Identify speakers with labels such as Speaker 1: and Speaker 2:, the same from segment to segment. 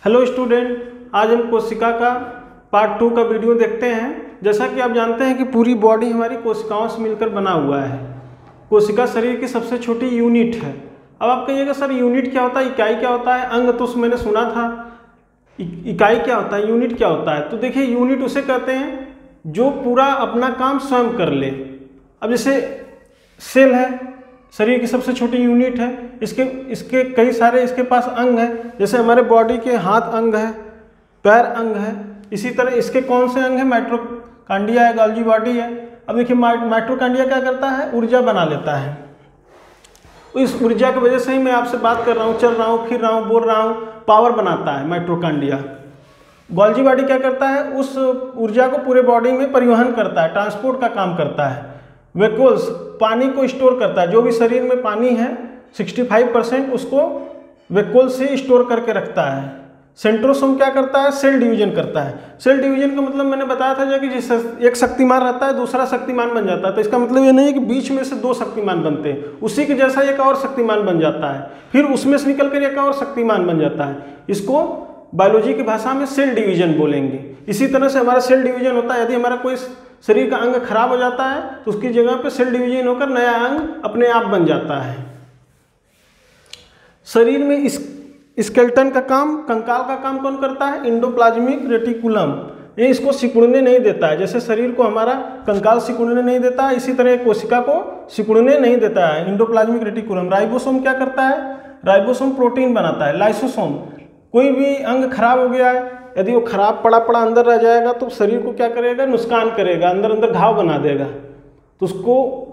Speaker 1: Hello student, आज हम कोशिका का पार्ट 2 का वीडियो देखते हैं। जैसा कि आप जानते हैं कि पूरी बॉडी हमारी कोशिकाओं से मिलकर बना हुआ है। कोशिका शरीर की सबसे छोटी यूनिट है। अब आप कहिएगा सर यूनिट क्या होता है, इकाई क्या होता है? अंग तो मैंने सुना था, इकाई क्या होता है, यूनिट क्या होता है? तो देखिए यूनिट उसे कहते हैं जो पूरा अपना काम स्वयं कर ले। अब जैसे सेल है, शरीर की सबसे छोटी यूनिट है, इसके कई सारे इसके पास अंग हैं। जैसे हमारे बॉडी के हाथ अंग है, पैर अंग है, इसी तरह इसके कौन से अंग है? माइटोकॉन्ड्रिया है, गोल्गी बॉडी है। अब देखिए माइटोकॉन्ड्रिया क्या करता है? ऊर्जा बना लेता है। इस ऊर्जा की वजह से ही मैं आपसे बात कर रहा हूँ, चल रहा हूँ, फिर रहा हूँ, बोल रहा हूँ। पावर बनाता है माइटोकॉन्ड्रिया। गोल्गी बॉडी क्या करता है? उस ऊर्जा को पूरे बॉडी में परिवहन करता है, ट्रांसपोर्ट का काम करता है। वैक्यूल्स पानी को स्टोर करता है। जो भी शरीर में पानी है 65% उसको वैक्यूल से स्टोर करके रखता है। सेंट्रोसोम क्या करता है? सेल डिवीजन करता है। सेल डिवीजन का मतलब मैंने बताया था कि जिस एक शक्तिमान रहता है दूसरा शक्तिमान बन जाता है। तो इसका मतलब ये नहीं है कि बीच में से दो शक्तिमान बनते हैं, उसी के जैसा एक और शक्तिमान बन जाता है, फिर उसमें से निकल कर एक और शक्तिमान बन जाता है। इसको बायोलॉजी की भाषा में सेल डिवीजन बोलेंगे। इसी तरह से हमारा सेल डिवीजन होता है। यदि हमारा कोई शरीर का अंग खराब हो जाता है तो उसकी जगह पे सेल डिवीजन होकर नया अंग अपने आप बन जाता है। शरीर में इस स्केलेटन का काम, कंकाल का काम कौन करता है? Endoplasmic reticulum. ये इसको सिकुड़ने नहीं देता है। जैसे शरीर को हमारा कंकाल सिकुड़ने नहीं देता है, इसी तरह कोशिका को सिकुड़ने नहीं देता है एंडोप्लाज्मिक रेटिकुलम। राइबोसोम क्या करता है? राइबोसोम प्रोटीन बनाता है। लाइसोसोम, कोई भी अंग खराब हो गया है, यदि वो खराब पड़ा अंदर रह जाएगा तो शरीर को क्या करेगा? नुकसान करेगा, अंदर घाव बना देगा। तो उसको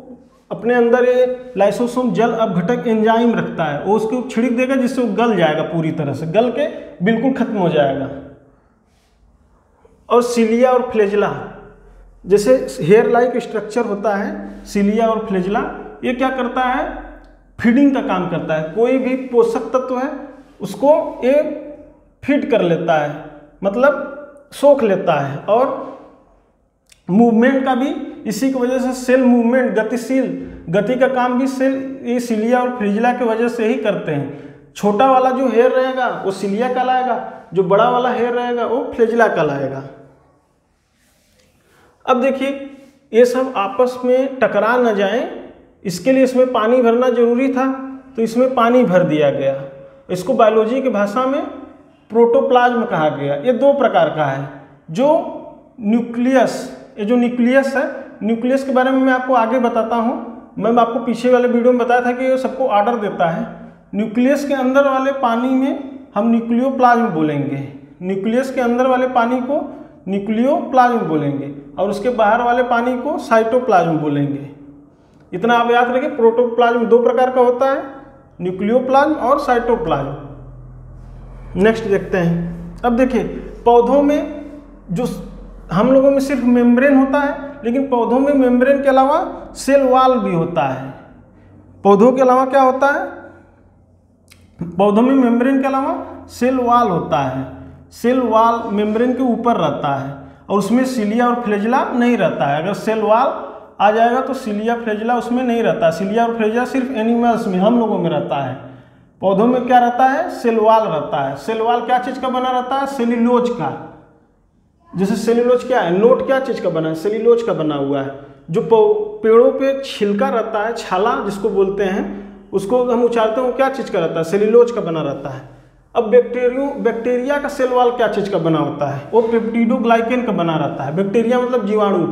Speaker 1: अपने अंदर ये लाइसोसोम जल अपघटक एंजाइम रखता है, वो उसको छिड़क देगा जिससे वो गल जाएगा, पूरी तरह से गल के बिल्कुल खत्म हो जाएगा। और सिलिया और फ्लैजेला, जैसे हेयर लाइक स्ट्रक्चर होता है सिलिया और फ्लैजेला, ये क्या करता है? फीडिंग का काम करता है। कोई भी पोषक तत्व है उसको ये फीड कर लेता है, मतलब सोख लेता है। और मूवमेंट का भी इसी की वजह से, सेल मूवमेंट, गतिशील गति का काम भी सेल ये सिलिया और फ्लैजेला की वजह से ही करते हैं। छोटा वाला जो हेयर रहेगा वो सिलिया कहलाएगा, जो बड़ा वाला हेयर रहेगा वो फ्लैजेला कहलाएगा। अब देखिए ये सब आपस में टकरा न जाएं, इसके लिए इसमें पानी भरना जरूरी था, तो इसमें पानी भर दिया गया। इसको बायोलॉजी की भाषा में प्रोटोप्लाज्म कहा गया। ये दो प्रकार का है। जो न्यूक्लियस, ये जो न्यूक्लियस है, न्यूक्लियस के बारे में मैं आपको आगे बताता हूँ। मैं आपको पीछे वाले वीडियो में बताया था कि ये सबको ऑर्डर देता है। न्यूक्लियस के अंदर वाले पानी में हम न्यूक्लियोप्लाज्म बोलेंगे। न्यूक्लियस के अंदर वाले पानी को न्यूक्लियोप्लाज्म बोलेंगे और उसके बाहर वाले पानी को साइटोप्लाज्म बोलेंगे। इतना आप याद रखिए। प्रोटोप्लाज्म दो प्रकार का होता है, न्यूक्लियोप्लाज्म और साइटोप्लाज्म। नेक्स्ट देखते हैं। अब देखिए पौधों में, जो हम लोगों में सिर्फ मेम्ब्रेन होता है, लेकिन पौधों में मेम्ब्रेन के अलावा सेल वॉल भी होता है। पौधों के अलावा क्या होता है? पौधों में मेम्ब्रेन के अलावा सेल वॉल होता है। सेल वॉल मेम्ब्रेन के ऊपर रहता है और उसमें सिलिया और फ्लैजेला नहीं रहता है। अगर सेल वॉल आ जाएगा तो सिलिया फ्लैजेला उसमें नहीं रहता। सिलिया और फ्लैजेला सिर्फ एनिमल्स में, हम लोगों में रहता है। पौधों में क्या रहता है? सेल वॉल रहता है। सेल वॉल क्या चीज़ का बना रहता है? सेल्यूलोज का। जैसे सेल्यूलोज क्या है? नोट क्या चीज़ का बना है? सेल्यूलोज का बना हुआ है। जो पेड़ों पे छिलका रहता है, छाला जिसको बोलते हैं, उसको हम उछालते हैं, वो क्या चीज़ का रहता है? सेल्यूलोज का बना रहता है। अब बैक्टीरिया का सेल वॉल क्या चीज़ का बना होता है? वो पेप्टिडोग्लाइकेन का बना रहता है। बैक्टीरिया मतलब जीवाणु,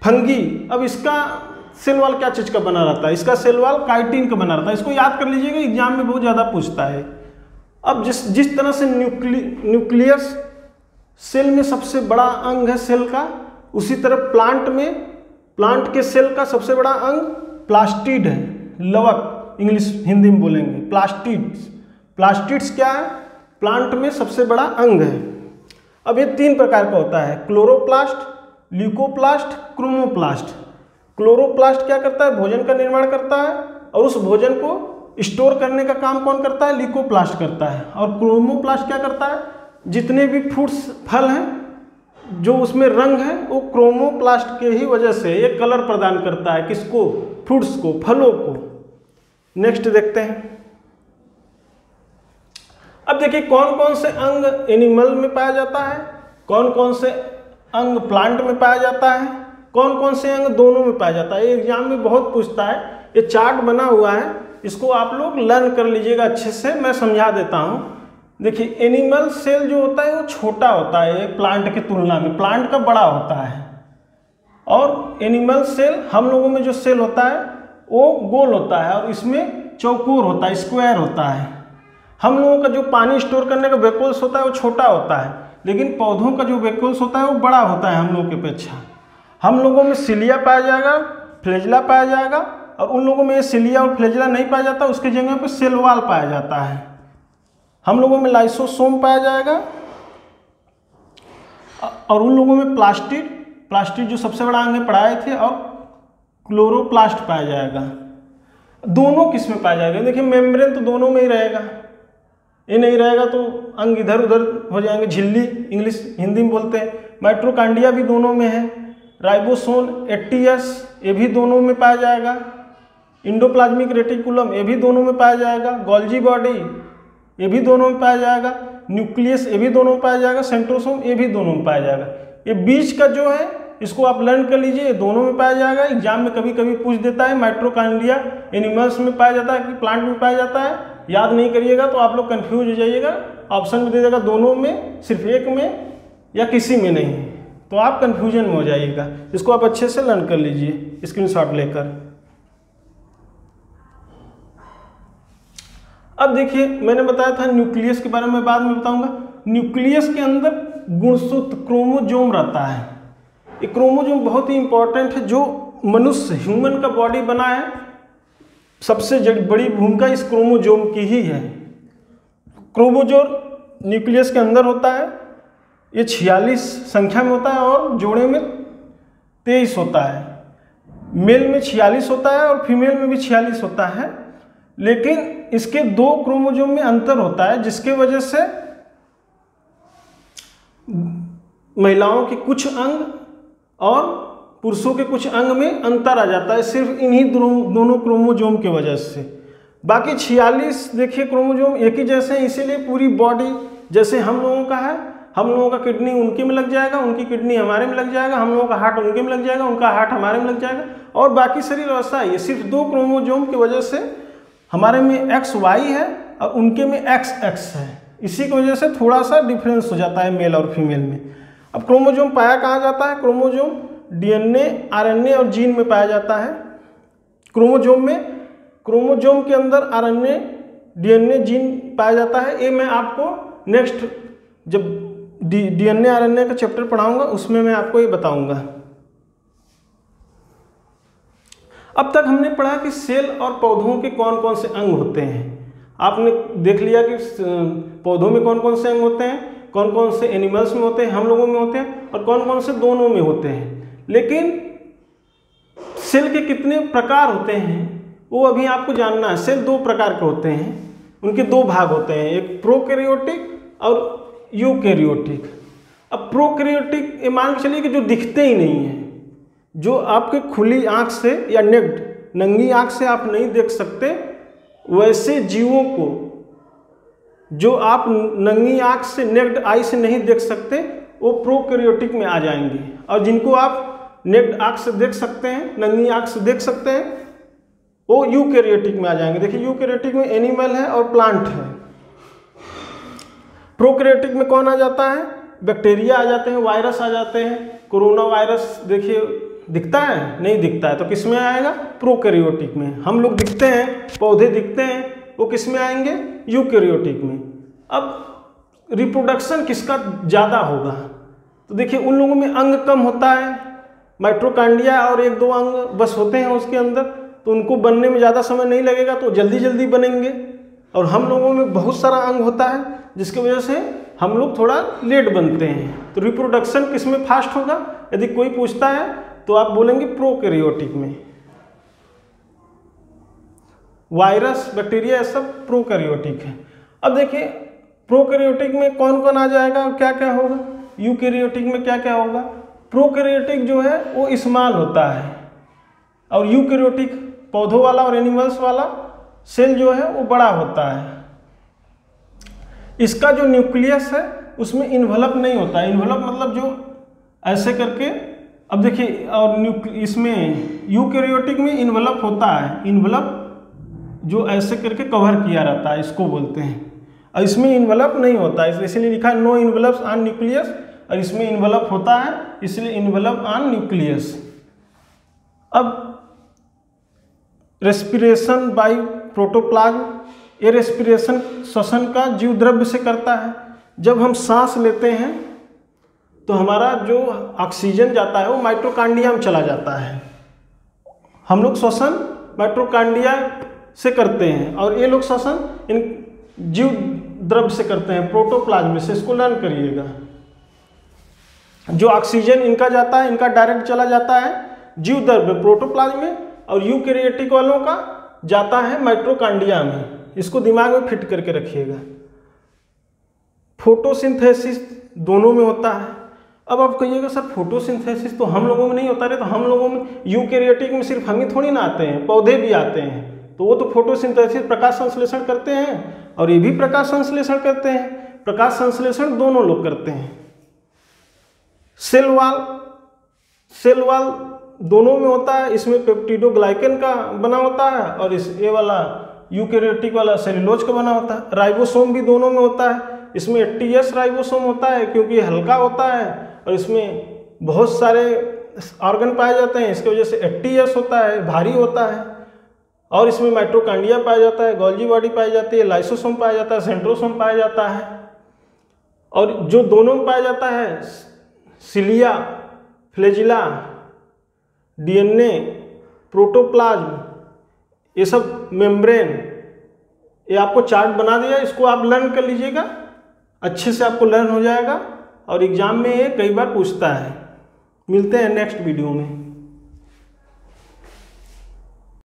Speaker 1: फंगी। अब इसका सेल वॉल क्या चीज़ का बना रहता है? इसका सेल वॉल काइटिन का बना रहता है। इसको याद कर लीजिएगा, एग्जाम में बहुत ज़्यादा पूछता है। अब जिस तरह से न्यूक्लियस सेल में सबसे बड़ा अंग है सेल का, उसी तरह प्लांट के सेल का सबसे बड़ा अंग प्लास्टिड है। लवक इंग्लिश हिंदी में बोलेंगे प्लास्टिड्स। प्लास्टिड्स क्या है? प्लांट में सबसे बड़ा अंग है। अब ये तीन प्रकार का होता है, क्लोरोप्लास्ट, ल्यूकोप्लास्ट, क्रोमोप्लास्ट। क्लोरोप्लास्ट क्या करता है? भोजन का निर्माण करता है और उस भोजन को स्टोर करने का काम कौन करता है? ल्यूकोप्लास्ट करता है। और क्रोमोप्लास्ट क्या करता है? जितने भी फ्रूट्स, फल हैं, जो उसमें रंग है, वो क्रोमोप्लास्ट के ही वजह से ये कलर प्रदान करता है। किसको? फ्रूट्स को, फलों को। नेक्स्ट देखते हैं। अब देखिए कौन कौन से अंग एनिमल में पाया जाता है, कौन कौन से अंग प्लांट में पाया जाता है, कौन कौन से अंग दोनों में पाया जाता है। ये एग्जाम में बहुत पूछता है। ये चार्ट बना हुआ है, इसको आप लोग लर्न कर लीजिएगा अच्छे से। मैं समझा देता हूँ। देखिए एनिमल सेल जो होता है वो छोटा होता है प्लांट की तुलना में, प्लांट का बड़ा होता है। और एनिमल सेल, हम लोगों में जो सेल होता है वो गोल होता है और इसमें चौकोर होता है, स्क्वायर होता है। हम लोगों का जो पानी स्टोर करने का वैक्यूल्स होता है वो छोटा होता है, लेकिन पौधों का जो वैक्यूल्स होता है वो बड़ा होता है हम लोगों की अपेक्षा। हम लोगों में सिलिया पाया जाएगा, फ्लैजेला पाया जाएगा, और उन लोगों में ये सिलिया और फ्लैजेला नहीं पाया जाता, उसके जगह पर सेल वॉल पाया जाता है। हम लोगों में लाइसोसोम पाया जाएगा और उन लोगों में प्लास्टिड जो सबसे बड़ा अंग पढ़ाए थे, और क्लोरोप्लास्ट पाया जाएगा। दोनों किस में पाया जाएगा? देखिए मेम्ब्रेन तो दोनों में ही रहेगा, ये नहीं रहेगा तो अंग इधर उधर हो जाएंगे, झिल्ली इंग्लिश हिंदी में बोलते हैं। माइट्रोकांडिया भी दोनों में है, राइबोसोम एटीएस ये भी दोनों में पाया जाएगा, इंडोप्लाज्मिक रेटिकुलम ये भी दोनों में पाया जाएगा, गोल्जी बॉडी ये भी दोनों में पाया जाएगा, न्यूक्लियस ये भी दोनों में पाया जाएगा, सेंट्रोसोम ये भी दोनों में पाया जाएगा। ये बीच का जो है इसको आप लर्न कर लीजिए, ये दोनों में पाया जाएगा। एग्जाम में कभी कभी पूछ देता है माइट्रोकांड्रिया एनिमल्स में पाया जाता है कि प्लांट में पाया जाता है, याद नहीं करिएगा तो आप लोग कंफ्यूज हो जाइएगा। ऑप्शन में दे देगा दोनों में, सिर्फ एक में, या किसी में नहीं, तो आप कंफ्यूजन में हो जाइएगा। इसको आप अच्छे से लर्न कर लीजिए स्क्रीनशॉट लेकर। अब देखिए मैंने बताया था न्यूक्लियस के बारे में बाद में बताऊंगा। न्यूक्लियस के अंदर गुणसूत्र क्रोमोजोम रहता है। ये क्रोमोजोम बहुत ही इंपॉर्टेंट है। जो मनुष्य ह्यूमन का बॉडी बना है, सबसे बड़ी भूमिका इस क्रोमोजोम की ही है। क्रोमोजोम न्यूक्लियस के अंदर होता है, ये 46 संख्या में होता है और जोड़े में 23 होता है। मेल में 46 होता है और फीमेल में भी 46 होता है, लेकिन इसके 2 क्रोमोजोम में अंतर होता है, जिसके वजह से महिलाओं के कुछ अंग और पुरुषों के कुछ अंग में अंतर आ जाता है, सिर्फ इन्हीं दोनों क्रोमोजोम की वजह से। बाकी 46 देखिए क्रोमोजोम एक ही जैसे हैं, इसीलिए पूरी बॉडी जैसे हम लोगों का है, हम लोगों का किडनी उनके में लग जाएगा, उनकी किडनी हमारे में लग जाएगा, हम लोगों का हार्ट उनके में लग जाएगा, उनका हार्ट हमारे में लग जाएगा, और बाकी शरीर वैसा है। ये सिर्फ 2 क्रोमोजोम की वजह से हमारे में XY है और उनके में XX है, इसी की वजह से थोड़ा सा डिफरेंस हो जाता है मेल और फीमेल में। अब क्रोमोजोम पाया कहाँ जाता है? क्रोमोजोम DNA, RNA और जीन में पाया जाता है। क्रोमोजोम के अंदर RNA, DNA, जीन पाया जाता है। ये मैं आपको नेक्स्ट जब DNA RNA का चैप्टर पढ़ाऊंगा उसमें मैं आपको ये बताऊंगा। अब तक हमने पढ़ा कि सेल और पौधों के कौन कौन से अंग होते हैं। आपने देख लिया कि पौधों में कौन कौन से अंग होते हैं, कौन कौन से एनिमल्स में होते हैं, हम लोगों में होते हैं, और कौन कौन से दोनों में होते हैं। लेकिन सेल के कितने प्रकार होते हैं वो अभी आपको जानना है। सेल 2 प्रकार के होते हैं, उनके 2 भाग होते हैं, एक प्रोकैरियोटिक और यूकैरियोटिक। अब प्रोकैरियोटिक ये मान के चलिए कि जो दिखते ही नहीं है, जो आपके खुली आंख से या नेक्ड नंगी आंख से आप नहीं देख सकते, वैसे जीवों को जो आप नंगी आंख से नेक्ड आई से नहीं देख सकते वो प्रोकैरियोटिक में आ जाएंगे, और जिनको आप नेक्ड आंख से देख सकते हैं, नंगी आंख से देख सकते हैं, वो यूकैरियोटिक में आ जाएंगे। देखिए यूकैरियोटिक में एनिमल है और प्लांट है। प्रोकैरियोटिक में कौन आ जाता है? बैक्टीरिया आ जाते हैं, वायरस आ जाते हैं। कोरोना वायरस देखिए दिखता है? नहीं दिखता है, तो किस में आएगा? प्रोकैरियोटिक में। हम लोग दिखते हैं, पौधे दिखते हैं, वो किस में आएंगे? यूकैरियोटिक में। अब रिप्रोडक्शन किसका ज़्यादा होगा? तो देखिए उन लोगों में अंग कम होता है, माइट्रोकांडिया और 1-2 अंग बस होते हैं उसके अंदर, तो उनको बनने में ज़्यादा समय नहीं लगेगा, तो जल्दी जल्दी बनेंगे। और हम लोगों में बहुत सारा अंग होता है, जिसकी वजह से हम लोग थोड़ा लेट बनते हैं। तो रिप्रोडक्शन किस में फास्ट होगा? यदि कोई पूछता है तो आप बोलेंगे प्रोकैरियोटिक में। वायरस, बैक्टीरिया ये सब प्रोकैरियोटिक है। अब देखिए प्रोकैरियोटिक में कौन कौन आ जाएगा और क्या क्या होगा, यूकैरियोटिक में क्या क्या होगा। प्रोकैरियोटिक जो है वो स्मॉल होता है, और यूकैरियोटिक पौधों वाला और एनिमल्स वाला सेल जो है वो बड़ा होता है। इसका जो न्यूक्लियस है उसमें इन्वलप नहीं होता। इन्वलप मतलब जो ऐसे करके, अब देखिए, और इसमें यूकैरियोटिक में इन्वलप होता है। इन्वलप जो ऐसे करके कवर किया रहता है, इसको बोलते हैं। और इसमें इन्वलप नहीं होता है, इसलिए लिखा है नो इन्वलप्स ऑन न्यूक्लियस, और इसमें इन्वलप होता है इसलिए इन्वलप ऑन न्यूक्लियस। अब रेस्पिरेशन बाय प्रोटोप्लाज्म, ये रेस्पिरेशन श्वसन का जीव द्रव्य से करता है। जब हम सांस लेते हैं तो हमारा जो ऑक्सीजन जाता है वो माइटोकांड्रिया में चला जाता है। हम लोग श्वसन माइटोकांड्रिया से करते हैं और ये लोग श्वसन इन जीव द्रव्य से करते हैं, प्रोटोप्लाज्म से। इसको लर्न करिएगा। जो ऑक्सीजन इनका जाता है, इनका डायरेक्ट चला जाता है जीव द्रव्य प्रोटोप्लाज्म में, और यूकैरियोटिक वालों का जाता है माइटोकांड्रिया में। इसको दिमाग में फिट करके रखिएगा। फोटोसिंथेसिस दोनों में होता है। अब आप कहिएगा सर फोटोसिंथेसिस तो हम लोगों में नहीं होता। तो हम लोगों में, यूकैरियोटिक में सिर्फ हम ही थोड़ी ना आते हैं, पौधे भी आते हैं। तो वो तो फोटोसिंथेसिस प्रकाश संश्लेषण करते हैं, और ये भी प्रकाश संश्लेषण करते हैं। प्रकाश संश्लेषण दोनों लोग करते हैं। सेल वॉल दोनों में होता है। इसमें पेप्टिडोग्लाइकन का बना होता है, और इस ये वाला यूकैरियोटिक वाला सेलुलोज का बना होता है। राइबोसोम भी दोनों में होता है। इसमें 80S राइबोसोम होता है क्योंकि ये हल्का होता है, और इसमें बहुत सारे ऑर्गन पाए जाते हैं, इसकी वजह से 80S होता है, भारी होता है। और इसमें माइटोकांड्रिया पाया जाता है, गोल्जी बॉडी पाई जाती है, लाइसोसोम पाया जाता है, सेंट्रोसोम पाया जाता है। और जो दोनों में पाया जाता है, सिलिया, फ्लैजिला, DNA, प्रोटोप्लाज्म, ये सब मेम्ब्रेन, ये आपको चार्ट बना दिया, इसको आप लर्न कर लीजिएगा। अच्छे से आपको लर्न हो जाएगा, और एग्जाम में ये कई बार पूछता है। मिलते हैं नेक्स्ट वीडियो में।